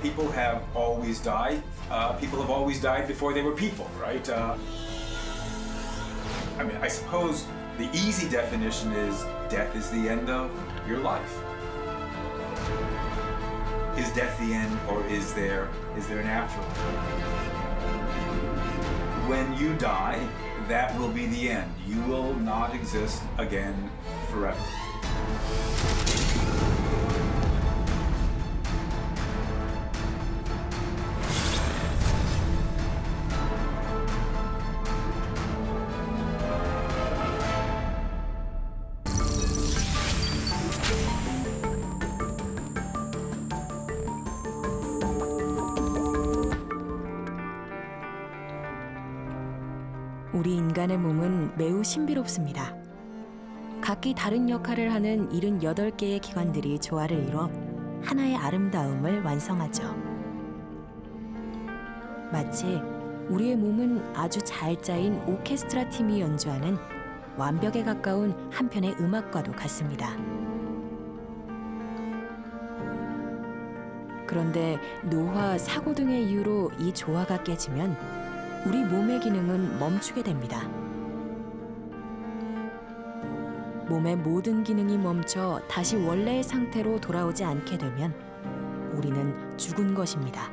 People have always died. People have always died before they were people, right? I mean, I suppose the easy definition is death is the end of your life. Is death the end, or is there an afterlife? When you die, that will be the end. You will not exist again forever. 우리 인간의 몸은 매우 신비롭습니다. 각기 다른 역할을 하는 78개의 기관들이 조화를 이뤄 하나의 아름다움을 완성하죠. 마치 우리의 몸은 아주 잘 짜인 오케스트라 팀이 연주하는 완벽에 가까운 한 편의 음악과도 같습니다. 그런데 노화, 사고 등의 이유로 이 조화가 깨지면 우리 몸의 기능은 멈추게 됩니다. 몸의 모든 기능이 멈춰 다시 원래의 상태로 돌아오지 않게 되면 우리는 죽은 것입니다.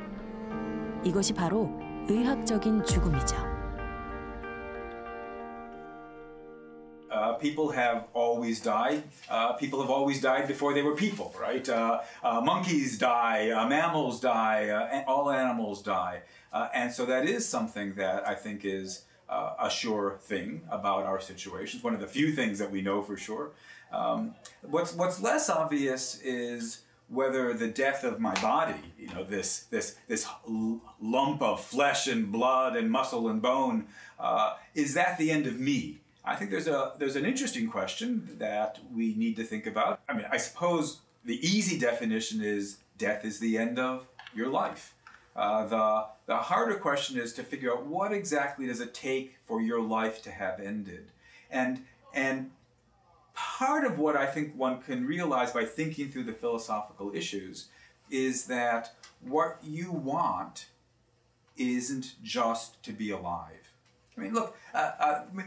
이것이 바로 의학적인 죽음이죠. People have always died. People have always died before they were people, right? Monkeys die, mammals die, all animals die. And so that is something that I think is a sure thing about our situations, one of the few things that we know for sure. What's less obvious is whether the death of my body, you know, this lump of flesh and blood and muscle and bone, is that the end of me? I think there's an interesting question that we need to think about. I mean, I suppose the easy definition is death is the end of your life. The harder question is to figure out what exactly does it take for your life to have ended. And part of what I think one can realize by thinking through the philosophical issues is that what you want isn't just to be alive. I mean, look,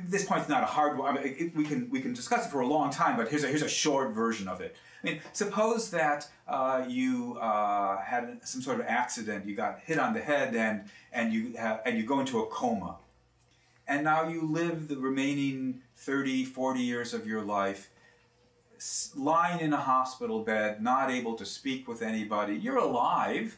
this point's not a hard one. I mean, we can discuss it for a long time, but here's a short version of it. I mean, suppose that you had some sort of accident, you got hit on the head, and you go into a coma, and now you live the remaining 30, 40 years of your life lying in a hospital bed, not able to speak with anybody. You're alive,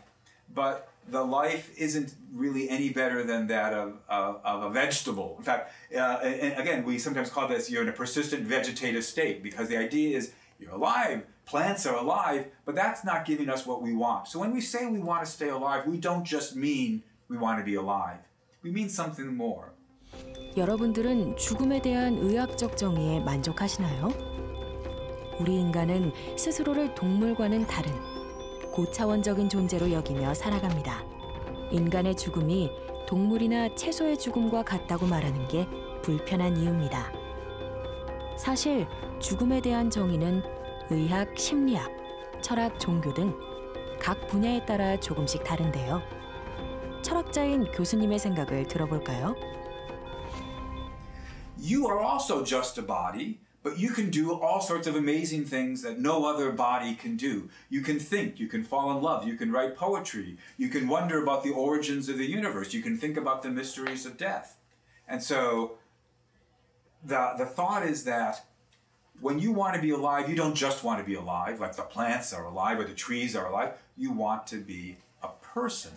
but the life isn't really any better than that of a vegetable. In fact, and again, we sometimes call this you're in a persistent vegetative state, because the idea is you're alive, plants are alive, but that's not giving us what we want. So when we say we want to stay alive, we don't just mean we want to be alive. We mean something more. 여러분들은 죽음에 대한 의학적 정의에 만족하시나요? 우리 인간은 스스로를 동물과는 다른 고차원적인 존재로 여기며 살아갑니다. 인간의 죽음이 동물이나 채소의 죽음과 같다고 말하는 게 불편한 이유입니다. 사실 죽음에 대한 정의는 의학, 심리학, 철학, 종교 등 각 분야에 따라 조금씩 다른데요. 철학자인 교수님의 생각을 들어볼까요? You are also just a body. But you can do all sorts of amazing things that no other body can do. You can think, you can fall in love, you can write poetry, you can wonder about the origins of the universe, you can think about the mysteries of death. And so the thought is that when you want to be alive, you don't just want to be alive, like the plants are alive or the trees are alive. You want to be a person.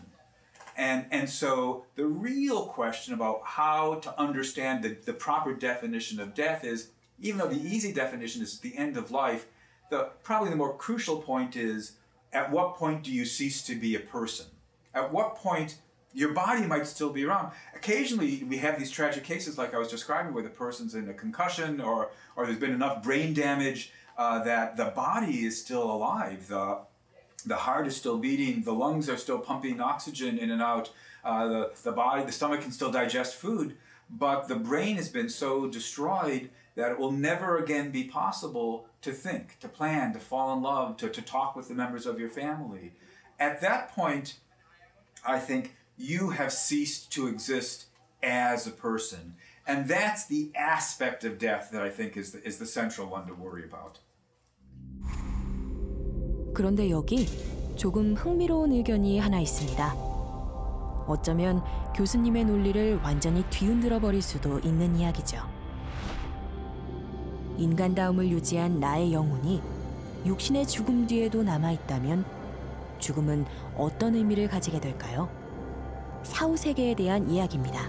And so the real question about how to understand the proper definition of death is, even though the easy definition is the end of life, probably the more crucial point is, at what point do you cease to be a person? At what point your body might still be around? Occasionally we have these tragic cases like I was describing where the person's in a concussion or there's been enough brain damage that the body is still alive. The heart is still beating, the lungs are still pumping oxygen in and out, the stomach can still digest food, but the brain has been so destroyed that it will never again be possible to think, to plan, to fall in love, to talk with the members of your family. at that point, I think you have ceased to exist as a person. And that's the aspect of death that I think is the central one to worry about. 그런데 여기 조금 흥미로운 의견이 하나 있습니다. 어쩌면 교수님의 논리를 완전히 뒤흔들어 버릴 수도 있는 이야기죠. 인간다움을 유지한 나의 영혼이 육신의 죽음 뒤에도 남아있다면 죽음은 어떤 의미를 가지게 될까요? 사후세계에 대한 이야기입니다.